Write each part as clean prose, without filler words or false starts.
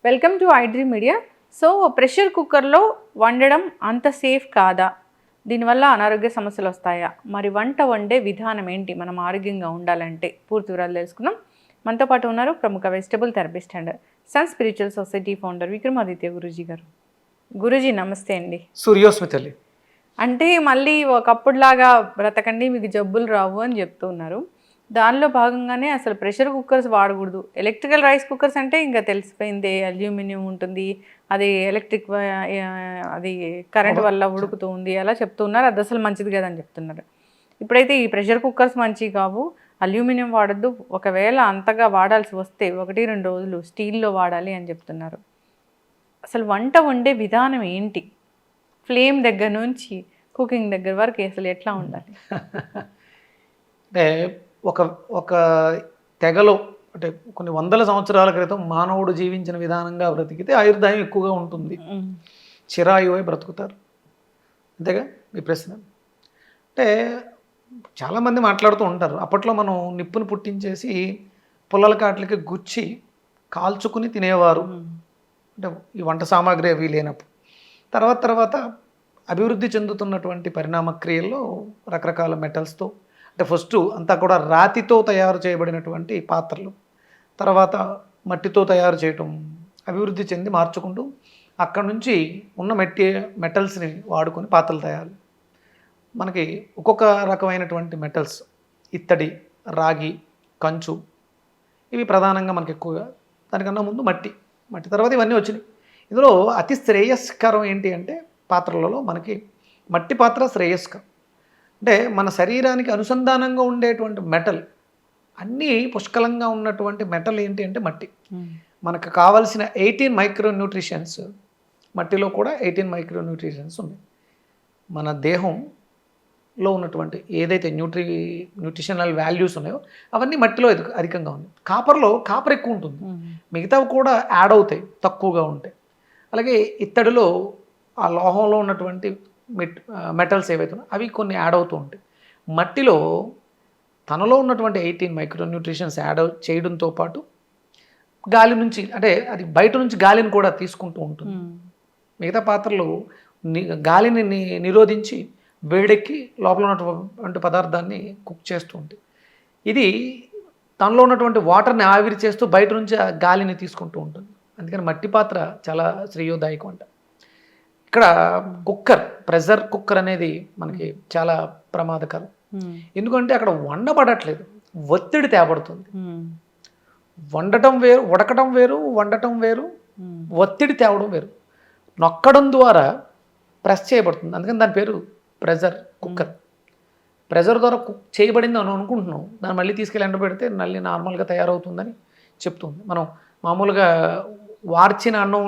Welcome to iDream media. So pressure కుక్కర్లో వండడం అంత సేఫ్ కాదా? దీనివల్ల అనారోగ్య సమస్యలు వస్తాయా? మరి వంట వండే విధానం ఏంటి మనం ఆరోగ్యంగా ఉండాలంటే? పూర్తి వివరాలు తెలుసుకుందాం. మనతో పాటు ఉన్నారు ప్రముఖ vegetable therapist and Sun spiritual society founder Vikramaditya Guruji గారు. గురూజీ నమస్తే అండి. సూర్యోస్మితల్లి. అంటే మళ్ళీ ఒకప్పుడులాగా బ్రతకండి మీకు జబ్బులు రావు అని చెప్తూ ఉన్నారు. దానిలో భాగంగానే అసలు ప్రెషర్ కుక్కర్స్ వాడకూడదు. ఎలక్ట్రికల్ రైస్ కుక్కర్స్ అంటే ఇంకా తెలిసిపోయింది, అల్యూమినియం ఉంటుంది, అది ఎలక్ట్రిక్ అది కరెంట్ వల్ల ఉడుకుతూ ఉంది అలా చెప్తున్నారు. అది అసలు మంచిది కదని చెప్తున్నారు. ఇప్పుడైతే ఈ ప్రెషర్ కుక్కర్స్ మంచివి కావు, అల్యూమినియం వాడద్దు, ఒకవేళ అంతగా వాడాల్సి వస్తే 1-2 రోజులు స్టీల్లో వాడాలి అని చెప్తున్నారు. అసలు వంట వండే విధానం ఏంటి? ఫ్లేమ్ దగ్గర నుంచి కుకింగ్ దగ్గర వరకు అసలు ఎట్లా ఉండాలి? అంటే ఒక తెగలో అంటే కొన్ని వందల సంవత్సరాల క్రితం మానవుడు జీవించిన విధానంగా బ్రతికితే ఆయుర్దాయం ఎక్కువగా ఉంటుంది, చిరాయువై బ్రతుకుతారు. అంతేగా మీ ప్రశ్న? అంటే చాలామంది మాట్లాడుతూ ఉంటారు, అప్పట్లో మనం నిప్పును పుట్టించేసి పుల్లల కాట్లకి గుచ్చి కాల్చుకుని తినేవారు, అంటే ఈ వంట సామాగ్రి అవి లేనప్పుడు. తర్వాత అభివృద్ధి చెందుతున్నటువంటి పరిణామ క్రియల్లో రకరకాల మెటల్స్తో, అంటే ఫస్ట్ అంతా కూడా రాతితో తయారు చేయబడినటువంటి పాత్రలు, తర్వాత మట్టితో తయారు చేయటం అభివృద్ధి చెంది మార్చుకుంటూ అక్కడ నుంచి ఉన్న మెటల్స్ని వాడుకొని పాత్రలు తయారు. మనకి ఒక్కొక్క రకమైనటువంటి మెటల్స్, ఇత్తడి, రాగి, కంచు, ఇవి ప్రధానంగా మనకి ఎక్కువగా. దానికన్నా ముందు మట్టి తర్వాత ఇవన్నీ వచ్చినాయి. ఇందులో అతి శ్రేయస్కరం ఏంటి అంటే పాత్రలలో మనకి మట్టి పాత్ర శ్రేయస్కరం. అంటే మన శరీరానికి అనుసంధానంగా ఉండేటువంటి మెటల్ అన్నీ పుష్కలంగా ఉన్నటువంటి మెటల్ ఏంటి అంటే మట్టి. మనకు కావలసిన 18 మైక్రో న్యూట్రిషన్స్ మట్టిలో కూడా 18 మైక్రో న్యూట్రిషన్స్ ఉన్నాయి. మన దేహంలో ఉన్నటువంటి ఏదైతే న్యూట్రిషనల్ వాల్యూస్ ఉన్నాయో అవన్నీ మట్టిలో అధికంగా ఉన్నాయి. కాపర్ ఎక్కువ ఉంటుంది, మిగతావి కూడా యాడ్ అవుతాయి తక్కువగా ఉంటాయి. అలాగే ఇత్తడిలో ఆ లోహంలో ఉన్నటువంటి మెటల్స్ ఏవైతే ఉన్నాయో అవి కొన్ని యాడ్ అవుతూ ఉంటాయి. మట్టిలో తనలో ఉన్నటువంటి 18 మైక్రో న్యూట్రిషన్స్ యాడ్ చేయడంతో పాటు గాలి నుంచి, అంటే అది బయట నుంచి గాలిని కూడా తీసుకుంటూ ఉంటుంది. మిగతా పాత్రలు గాలిని నిరోధించి వేడెక్కి లోపల ఉన్నటువంటి పదార్థాన్ని కుక్ చేస్తూ ఉంటాయి. ఇది తనలో ఉన్నటువంటి వాటర్ని ఆవిరి చేస్తూ బయట నుంచి ఆ గాలిని తీసుకుంటూ ఉంటుంది. అందుకని మట్టి పాత్ర చాలా శ్రేయోదాయకం అంట. ఇక్కడ ప్రెషర్ కుక్కర్ అనేది మనకి చాలా ప్రమాదకరం. ఎందుకంటే అక్కడ వండబడట్లేదు, ఒత్తిడి తేబడుతుంది. వండటం వేరు, ఉడకటం వేరు, వండటం వేరు, ఒత్తిడి తేవడం వేరు. నొక్కడం ద్వారా ప్రెస్ చేయబడుతుంది, అందుకని దాని పేరు ప్రెషర్ కుక్కర్. ప్రెషర్ ద్వారా కుక్ చేయబడింది అని అనుకుంటున్నాం, దాన్ని మళ్ళీ తీసుకెళ్ళి ఎండబెడితే మళ్ళీ నార్మల్గా తయారవుతుందని చెప్తుంది. మనం మామూలుగా వార్చిన అన్నం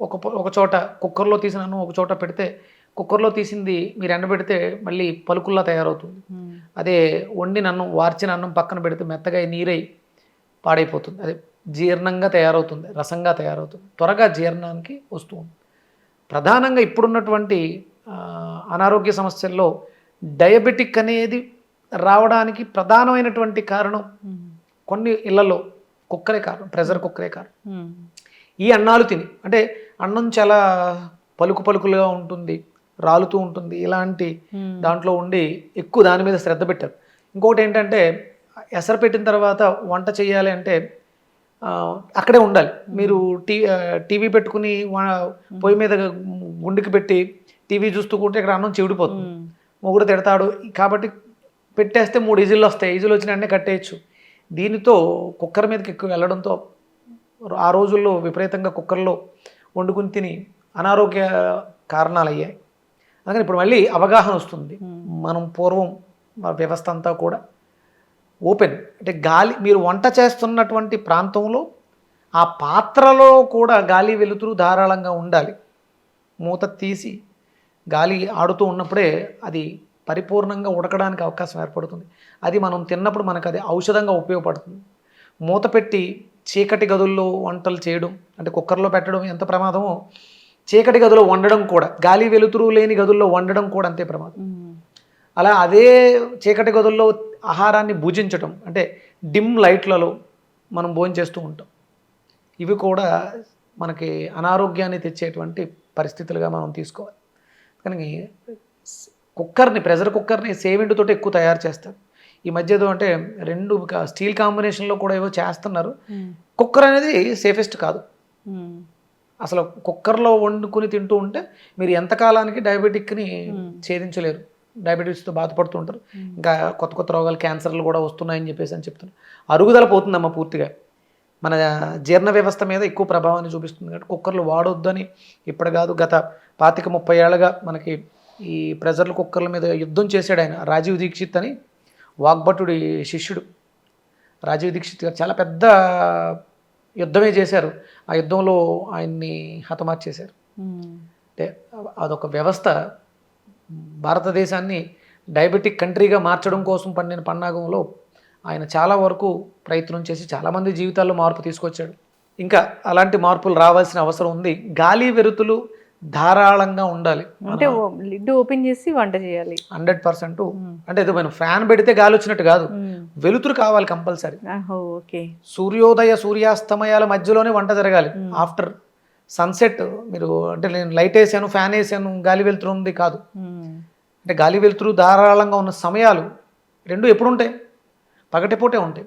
ఒక చోట, కుక్కర్లో తీసిన అన్నం ఒక చోట పెడితే కుక్కర్లో తీసింది మీరు ఎండబెడితే మళ్ళీ పలుకుల్లా తయారవుతుంది. అదే వండిన అన్నం, వార్చిన అన్నం పక్కన పెడితే మెత్తగా నీరై పాడైపోతుంది, అదే జీర్ణంగా తయారవుతుంది, రసంగా తయారవుతుంది, త్వరగా జీర్ణానికి వస్తుంది. ప్రధానంగా ఇప్పుడున్నటువంటి అనారోగ్య సమస్యల్లో డయాబెటిక్ అనేది రావడానికి ప్రధానమైనటువంటి కారణం కొన్ని ఇళ్లలో కుక్కరే కారణం, ప్రెషర్ కుక్కరే కారణం. ఈ అన్నాలు తిని, అంటే అన్నం చాలా పలుకులుగా ఉంటుంది, రాలుతూ ఉంటుంది, ఇలాంటి దాంట్లో ఉండి ఎక్కువ దాని మీద శ్రద్ధ పెట్టారు. ఇంకొకటి ఏంటంటే ఎసరు పెట్టిన తర్వాత వంట చేయాలి అంటే అక్కడే ఉండాలి. మీరు టీవీ పెట్టుకుని పొయ్యి మీద గుండెకి పెట్టి టీవీ చూస్తూ కూర్చుంటే ఇక్కడ అన్నం చెవిడిపోతుంది, మొగుడు తిడతాడు. కాబట్టి పెట్టేస్తే 3 విజిల్లు వస్తాయి, విజిల్ వచ్చిన వెంటనే కట్టేయచ్చు. దీనితో కుక్కర్ మీదకి ఎక్కువ వెళ్ళడంతో ఆ రోజుల్లో విపరీతంగా కుక్కర్లో వండుకుని తిని అనారోగ్య కారణాలు అయ్యాయి. అందుకని ఇప్పుడు మళ్ళీ అవగాహన వస్తుంది. మనం పూర్వం వ్యవస్థ అంతా కూడా ఓపెన్, అంటే గాలి, మీరు వంట చేస్తున్నటువంటి ప్రాంతంలో ఆ పాత్రలో కూడా గాలి వెలుతురు ధారాళంగా ఉండాలి. మూత తీసి గాలి ఆడుతూ ఉన్నప్పుడే అది పరిపూర్ణంగా ఉడకడానికి అవకాశం ఏర్పడుతుంది. అది మనం తిన్నప్పుడు మనకు అది ఔషధంగా ఉపయోగపడుతుంది. మూత పెట్టి చీకటి గదుల్లో వంటలు చేయడం, అంటే కుక్కర్లో పెట్టడం ఎంత ప్రమాదమో చీకటి గదిలో వండడం కూడా, గాలి వెలుతురు లేని గదుల్లో వండడం కూడా అంతే ప్రమాదం. అలా అదే చీకటి గదుల్లో ఆహారాన్ని భుజించటం, అంటే డిమ్ లైట్లలో మనం భోజనం చేస్తూ ఉంటాం. ఇవి కూడా మనకి అనారోగ్యాన్ని తెచ్చేటువంటి పరిస్థితులుగా మనం తీసుకోవాలి. కానీ ప్రెషర్ కుక్కర్ని సేవింటితో ఎక్కువ తయారు చేస్తారు ఈ మధ్య. ఏదో అంటే 2 స్టీల్ కాంబినేషన్లో కూడా ఏవో చేస్తున్నారు. కుక్కర్ అనేది సేఫెస్ట్ కాదు అసలు. కుక్కర్లో వండుకుని తింటూ ఉంటే మీరు ఎంతకాలానికి డయాబెటిక్ని ఛేదించలేరు. డయాబెటీస్తో బాధపడుతూ ఉంటారు. ఇంకా కొత్త కొత్త రోగాలు, క్యాన్సర్లు కూడా వస్తున్నాయని చెప్పేసి అని చెప్తున్నారు. అరుగుదల పోతుందమ్మా పూర్తిగా. మన జీర్ణ వ్యవస్థ మీద ఎక్కువ ప్రభావాన్ని చూపిస్తుంది. కాబట్టి కుక్కర్లు వాడొద్దని ఇప్పుడు కాదు, గత 25-30 ఏళ్ళగా మనకి ఈ ప్రెషర్ కుక్కర్ల మీద యుద్ధం చేశాడు ఆయన. రాజీవ్ దీక్షిత్ అని, వాగ్భటుడి శిష్యుడు రాజీవ్ దీక్షిత్ గారు చాలా పెద్ద యుద్ధమే చేశారు. ఆ యుద్ధంలో ఆయన్ని హతమార్చేశారు. అంటే అదొక వ్యవస్థ. భారతదేశాన్ని డయాబెటిక్ కంట్రీగా మార్చడం కోసం పండిన పన్నాగంలో ఆయన చాలా వరకు ప్రయత్నం చేసి చాలామంది జీవితాల్లో మార్పు తీసుకొచ్చాడు. ఇంకా అలాంటి మార్పులు రావాల్సిన అవసరం ఉంది. గాలి వెలుతులు ధారాళంగా ఉండాలి. అంటే లిడ్ ఓపెన్ చేసి వంట చేయాలి 100%. అంటే ఇది మనం ఫ్యాన్ పెడితే గాలి వచ్చినట్టు కాదు, వెలుతురు కావాలి కంపల్సరీ. సూర్యోదయ సూర్యాస్తమయాల మధ్యలోనే వంట జరగాలి. ఆఫ్టర్ సన్సెట్ మీరు అంటే నేను లైట్ వేసాను, ఫ్యాన్ వేసాను, గాలి వెలుతురు ఉంది కాదు. అంటే గాలి వెలుతురు ధారాళంగా ఉన్న సమయాలు 2 ఎప్పుడు ఉంటాయి? పగటిపూటే ఉంటాయి.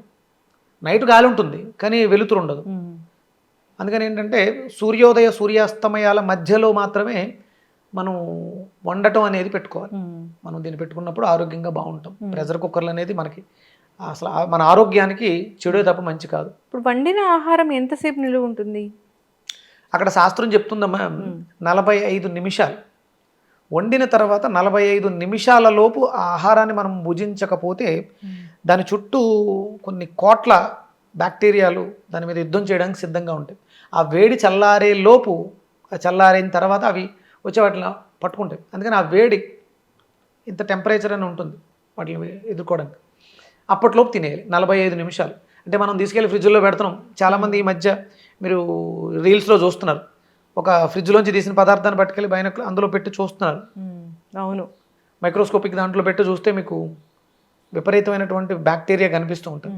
నైట్ గాలి ఉంటుంది కానీ వెలుతురు ఉండదు. అందుకని ఏంటంటే సూర్యోదయ సూర్యాస్తమయాల మధ్యలో మాత్రమే మనం వండటం అనేది పెట్టుకోవాలి. మనం దీన్ని పెట్టుకున్నప్పుడు ఆరోగ్యంగా బాగుంటాం. ప్రెషర్ కుక్కర్లు అనేది మనకి అసలు మన ఆరోగ్యానికి చెడు తప్ప మంచి కాదు. ఇప్పుడు వండిన ఆహారం ఎంతసేపు నిలువ ఉంటుంది? అక్కడ శాస్త్రం చెప్తుందమ్మా 45 నిమిషాలు. వండిన తర్వాత 45 నిమిషాల లోపు ఆ ఆహారాన్ని మనం భుజించకపోతే దాని చుట్టూ కొన్ని కోట్ల బ్యాక్టీరియాలు దాని మీద యుద్ధం చేయడానికి సిద్ధంగా ఉంటాయి. ఆ వేడి చల్లారే లోపు, చల్లారిన తర్వాత అవి వచ్చే వాటిని పట్టుకుంటాయి. అందుకని ఆ వేడి ఇంత టెంపరేచర్ అని ఉంటుంది వాటిని ఎదుర్కోవడానికి. అప్పట్లోపు తినేయాలి 45 నిమిషాలు. అంటే మనం తీసుకెళ్ళి ఫ్రిడ్జ్లో పెడుతున్నాం. చాలామంది ఈ మధ్య మీరు రీల్స్లో చూస్తున్నారు, ఒక ఫ్రిడ్జ్లోంచి తీసిన పదార్థాన్ని పట్టుకెళ్ళి బైనాకులర్ అందులో పెట్టి చూస్తున్నారు. అవును, మైక్రోస్కోపిక్ దాంట్లో పెట్టి చూస్తే మీకు విపరీతమైనటువంటి బ్యాక్టీరియా కనిపిస్తూ ఉంటుంది.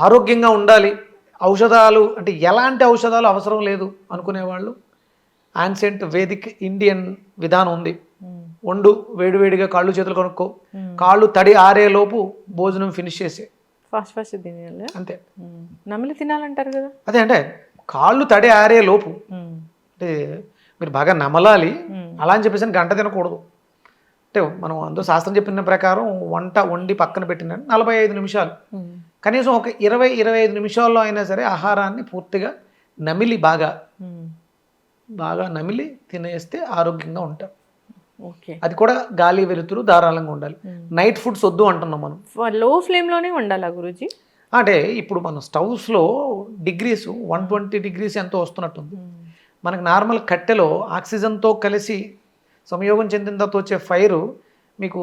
ఆరోగ్యంగా ఉండాలి, ఔషధాలు అంటే ఎలాంటి ఔషధాలు అవసరం లేదు అనుకునేవాళ్ళు యాన్సెంట్ వేదిక్ ఇండియన్ విధానం ఉంది. వండు, వేడివేడిగా కాళ్ళు చేతులు కొనుక్కో, కాళ్ళు తడి ఆరే లోపు భోజనం ఫినిష్ చేసే, ఫాస్ట్ తినేయాలి అంతే. నమిలి తినాలంటారు కదా. అదే అంటే కాళ్ళు తడి ఆరే లోపు అంటే మీరు బాగా నమలాలి. అలా అని చెప్పేసి గంట తినకూడదు. అంటే మనం అందులో శాస్త్రం చెప్పిన ప్రకారం వంట వండి పక్కన పెట్టిన 45 నిమిషాలు, కనీసం ఒక 20-25 నిమిషాల్లో అయినా సరే ఆహారాన్ని పూర్తిగా నమిలి బాగా నమిలి తినేస్తే ఆరోగ్యంగా ఉంటాం. అది కూడా గాలి వెలుతురు ధారాళంగా ఉండాలి. నైట్ ఫుడ్స్ వద్దు అంటున్నాం మనం. లో ఫ్లేమ్లోనే ఉండాలా గురూజీ? అంటే ఇప్పుడు మన స్టవ్స్లో డిగ్రీస్ 120 డిగ్రీస్ ఎంతో వస్తున్నట్టుంది. మనకు నార్మల్ కట్టెలో ఆక్సిజన్తో కలిసి సంయోగం చెందిన తర్వాత వచ్చే ఫైరు మీకు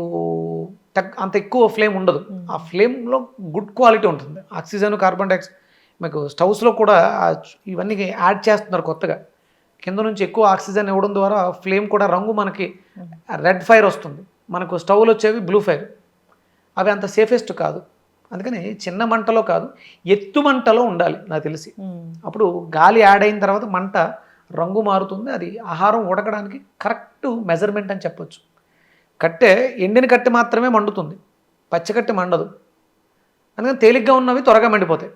అంత ఎక్కువ ఫ్లేమ్ ఉండదు. ఆ ఫ్లేమ్లో గుడ్ క్వాలిటీ ఉంటుంది. ఆక్సిజన్, కార్బన్ డైఆక్సైడ్ మీకు స్టవ్స్లో కూడా ఇవన్నీ యాడ్ చేస్తున్నారు కొత్తగా. కింద నుంచి ఎక్కువ ఆక్సిజన్ ఇవ్వడం ద్వారా ఫ్లేమ్ కూడా రంగు మనకి రెడ్ ఫైర్ వస్తుంది. మనకు స్టవ్లు వచ్చేవి బ్లూ ఫైర్. అవి అంత సేఫెస్ట్ కాదు. అందుకని చిన్న మంటలో కాదు, ఎత్తు మంటలో ఉండాలి నాకు తెలిసి. అప్పుడు గాలి యాడ్ అయిన తర్వాత మంట రంగు మారుతుంది. అది ఆహారం ఉడకడానికి కరెక్ట్ మెజర్మెంట్ అని చెప్పొచ్చు. కట్టె ఎండిన కట్టె మాత్రమే మండుతుంది, పచ్చికట్టె మండదు. అందుకని తేలిగ్గా ఉన్నవి త్వరగా మండిపోతాయి.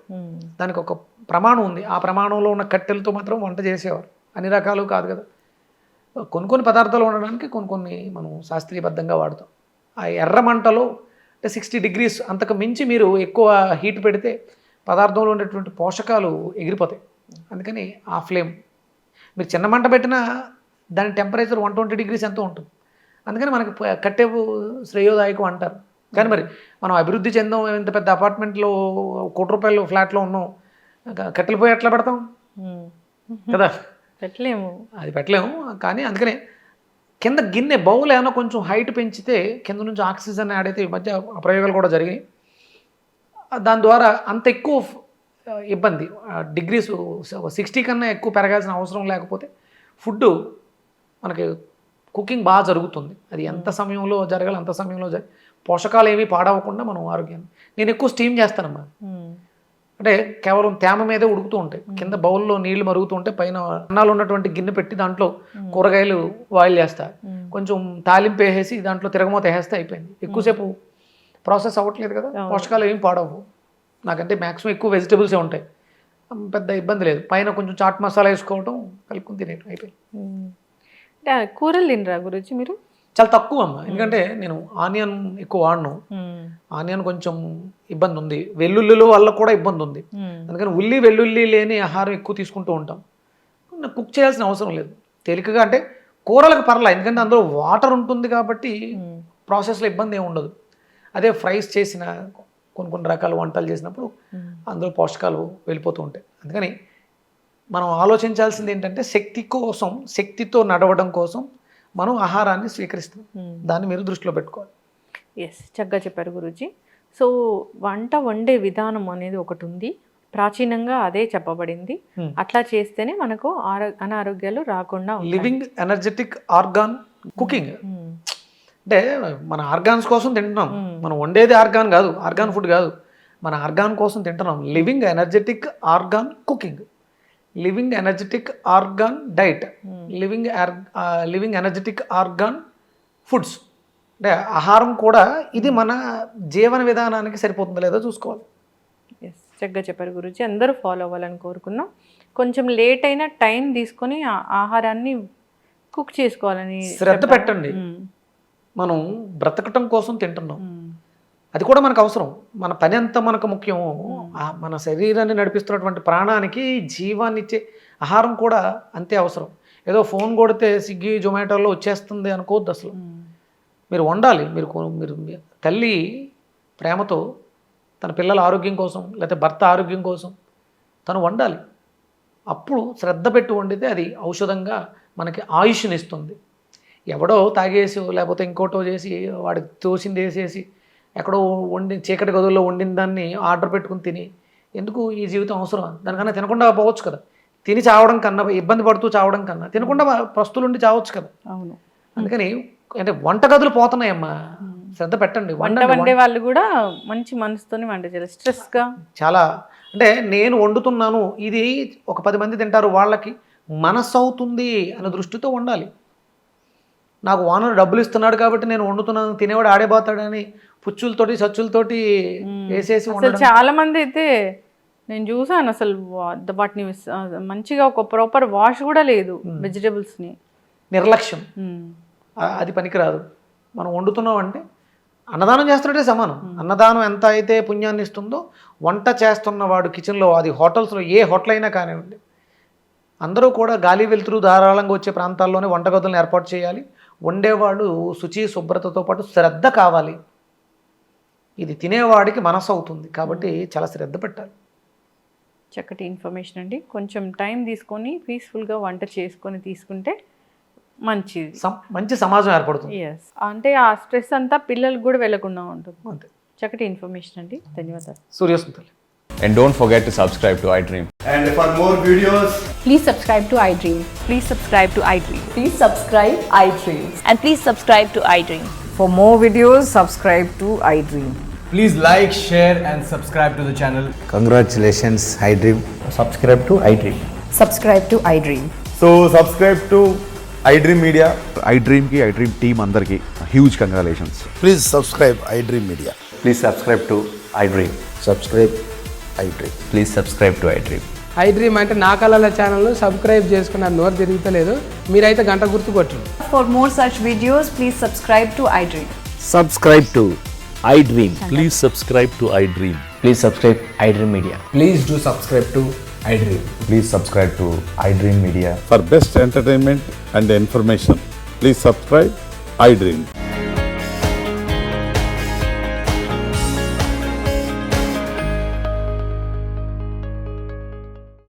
దానికి ఒక ప్రమాణం ఉంది. ఆ ప్రమాణంలో ఉన్న కట్టెలతో మాత్రం వంట చేసేవారు. అన్ని రకాలు కాదు కదా. కొన్ని పదార్థాలు ఉండడానికి కొన్ని మనం శాస్త్రీయబద్ధంగా వాడతాం. ఆ ఎర్ర మంటలో అంటే 60 డిగ్రీస్ అంతకు మించి మీరు ఎక్కువ హీట్ పెడితే పదార్థంలో ఉండేటువంటి పోషకాలు ఎగిరిపోతాయి. అందుకని ఆ ఫ్లేమ్ మీరు చిన్న మంట పెట్టినా దాని టెంపరేచర్ 120 డిగ్రీస్ ఎంతో ఉంటుంది. అందుకని మనకి కట్టె శ్రేయోదాయకం అంటారు. కానీ మరి మనం అభివృద్ధి చెందాం, ఇంత పెద్ద అపార్ట్మెంట్లో ₹1,00,00,000 ఫ్లాట్లో ఉన్నాం, కట్టెలు పోయి ఎట్లా పెడతాం కదా, పెట్టలేము. అది పెట్టలేము. కానీ అందుకనే కింద గిన్నె బౌల్ ఏమైనా కొంచెం హైట్ పెంచితే కింద నుంచి ఆక్సిజన్ యాడ్ అయితే ఈ మధ్య ప్రయోగాలు కూడా జరిగాయి. దాని ద్వారా అంత ఎక్కువ ఇబ్బంది డిగ్రీస్ 60 కన్నా ఎక్కువ పెరగాల్సిన అవసరం లేకపోతే ఫుడ్ మనకి కుకింగ్ బాగా జరుగుతుంది. అది ఎంత సమయంలో జరగాలి అంత సమయంలో పోషకాలు ఏమీ పాడవకుండా మనం ఆరోగ్యాన్ని. నేను ఎక్కువ స్టీమ్ చేస్తానమ్మా. అంటే కేవలం తేమ మీదే ఉడుకుతూ ఉంటాయి, కింద బౌల్లో నీళ్లు మరుగుతూ ఉంటే పైన అన్నాలు ఉన్నటువంటి గిన్నె పెట్టి దాంట్లో కూరగాయలు బాయిల్ చేస్తా, కొంచెం తాలింపు వేసేసి దాంట్లో తిరగమూత వేస్తే అయిపోయింది. ఎక్కువసేపు ప్రాసెస్ అవ్వట్లేదు కదా, పోషకాలు ఏం పాడవు. నాకంటే మ్యాక్సిమం ఎక్కువ వెజిటబుల్సే ఉంటాయి, పెద్ద ఇబ్బంది లేదు. పైన కొంచెం చాట్ మసాలా వేసుకోవడం, కలుపుకుని తినేయడం అయిపోయింది. కూరలు తినరా గురించి మీరు? చాలా తక్కువ అమ్మ, ఎందుకంటే నేను ఆనియన్ ఎక్కువ వాడను. ఆనియన్ కొంచెం ఇబ్బంది ఉంది, వెల్లుల్లిలో వల్ల కూడా ఇబ్బంది ఉంది. అందుకని వెల్లుల్లి లేని ఆహారం ఎక్కువ తీసుకుంటూ ఉంటాం. కుక్ చేయాల్సిన అవసరం లేదు, తేలికగా. అంటే కూరలకు పర్లా, ఎందుకంటే అందులో వాటర్ ఉంటుంది కాబట్టి ప్రాసెస్లో ఇబ్బంది ఏమి ఉండదు. అదే ఫ్రైస్ చేసిన కొన్ని రకాల వంటలు చేసినప్పుడు అందులో పోషకాలు వెళ్ళిపోతూ ఉంటాయి. అందుకని మనం ఆలోచించాల్సింది ఏంటంటే శక్తితో నడవడం కోసం మనం ఆహారాన్ని స్వీకరిస్తాం. దాన్ని మీరు దృష్టిలో పెట్టుకోవాలి. ఎస్, చక్కగా చెప్పారు గురూజీ. సో వంట వండే విధానం అనేది ఒకటి ఉంది, ప్రాచీనంగా అదే చెప్పబడింది. అట్లా చేస్తేనే మనకు అనారోగ్యాలు రాకుండా. లివింగ్ ఎనర్జెటిక్ ఆర్గాన్ కుకింగ్ అంటే మన ఆర్గాన్స్ కోసం తింటున్నాం. మనం వండేది ఆర్గాన్ కాదు, ఆర్గాన్ ఫుడ్ కాదు, మన ఆర్గాన్ కోసం తింటున్నాం. Living energetic organ cooking, living energetic organ diet, living energetic organ foods. అంటే ఆహారం కూడా ఇది మన జీవన విధానానికి సరిపోతుందో లేదో చూసుకోవాలి. ఎస్, చక్కగా చెప్పారు గురూజీ. అందరూ ఫాలో అవ్వాలని కోరుకున్నాం. కొంచెం లేట్ అయినా టైం తీసుకొని ఆహారాన్ని కుక్ చేసుకోవాలని శ్రద్ధ పెట్టండి. మనం బ్రతకటం కోసం తింటున్నాం, అది కూడా మనకు అవసరం. మన పని ఎంత మనకు ముఖ్యమో, మన శరీరాన్ని నడిపిస్తున్నటువంటి ప్రాణానికి జీవాన్ని ఇచ్చే ఆహారం కూడా అంతే అవసరం. ఏదో ఫోన్ కొడితే స్విగ్గీ జొమాటోలో వచ్చేస్తుంది అనుకోవద్దు. అసలు మీరు వండాలి. మీరు తల్లి ప్రేమతో తన పిల్లల ఆరోగ్యం కోసం లేకపోతే భర్త ఆరోగ్యం కోసం తను వండాలి. అప్పుడు శ్రద్ధ పెట్టి వండితే అది ఔషధంగా మనకి ఆయుష్ని ఇస్తుంది. ఎవడో తాగేసి లేకపోతే ఇంకోటో చేసి వాడికి తోసింది వేసేసి ఎక్కడో చీకటి గదుల్లో వండిన దాన్ని ఆర్డర్ పెట్టుకుని తిని ఎందుకు ఈ జీవితం అవసరం? దానికన్నా తినకుండా పోవచ్చు కదా. తిని చావడం కన్నా, ఇబ్బంది పడుతూ చావడం కన్నా తినకుండా పస్తులుండి చావచ్చు కదా. అవును. అందుకని అంటే వంటగదులు పోతున్నాయమ్మా, శ్రద్ధ పెట్టండి. వండే వాళ్ళు కూడా మంచి మనసుతోని వంట చేయాలి, స్ట్రెస్గా. చాలా అంటే నేను వండుతున్నాను, ఇది ఒక 10 మంది తింటారు, వాళ్ళకి మనస్సు అవుతుంది అనే దృష్టితో వండాలి. నాకు ఓనర్ డబ్బులు ఇస్తున్నాడు కాబట్టి నేను వండుతున్నాను, తినేవాడు ఆడేపోతాడని పుచ్చులతోటి సచ్చులతోటి వేసేసి అసలు చాలా మంది అయితే నేను చూసాను, అసలు వాటిని మంచిగా ఒక ప్రాపర్ వాష్ కూడా లేదు, వెజిటబుల్స్ని. నిర్లక్ష్యం, అది పనికిరాదు. మనం వండుతున్నాం అంటే అన్నదానం చేస్తున్నట్టే సమానం. అన్నదానం ఎంత అయితే పుణ్యాన్ని ఇస్తుందో, వంట చేస్తున్నవాడు కిచెన్లో, అది హోటల్స్లో, ఏ హోటల్ అయినా కానివ్వండి, అందరూ కూడా గాలి వెలుతురు ధారాళంగా వచ్చే ప్రాంతాల్లోనే వంటగదులను ఏర్పాటు చేయాలి. వండేవాళ్ళు శుచి శుభ్రతతో పాటు శ్రద్ధ కావాలి. ఇది తినేవాడికి మనసు అవుతుంది కాబట్టి చాలా శ్రద్ధ పెట్టాలి. చక్కటి ఇన్ఫర్మేషన్ అండి. కొంచెం టైం తీసుకొని పీస్ఫుల్గా వంట చేసుకొని తీసుకుంటే మంచిది, మంచి సమాజం ఏర్పడుతుంది. ఎస్, అంటే ఆ స్ట్రెస్ అంతా పిల్లలకు కూడా వెళ్ళకుండా ఉంటుంది. అంతే. చక్కటి ఇన్ఫర్మేషన్ అండి, ధన్యవాదాలు. సూర్యస్మితల్లి. And don't forget to subscribe to iDream. And for more videos, please subscribe to iDream. Please subscribe to iDream. Please subscribe iDream. And please subscribe to iDream. For more videos, subscribe to iDream. please like, share and subscribe to the channel. Congratulations, iDream. Subscribe to iDream. Subscribe to iDream. So subscribe to iDream Media. iDream ki iDream team andarki huge congratulations. Please subscribe iDream Media. Please subscribe to iDream. Subscribe iDream. Please subscribe to iDream. iDream అంటే నా కళల channel subscribe చేసుకున్న నోరు తిరుగుతలేదు, మీరైతే గంట గుర్తు కొట్టండి. For more such videos, please subscribe to iDream. Subscribe to iDream. Please subscribe to iDream. Please subscribe iDream Media. Please do subscribe to iDream. Please subscribe to iDream Media. For best entertainment and information, please subscribe iDream.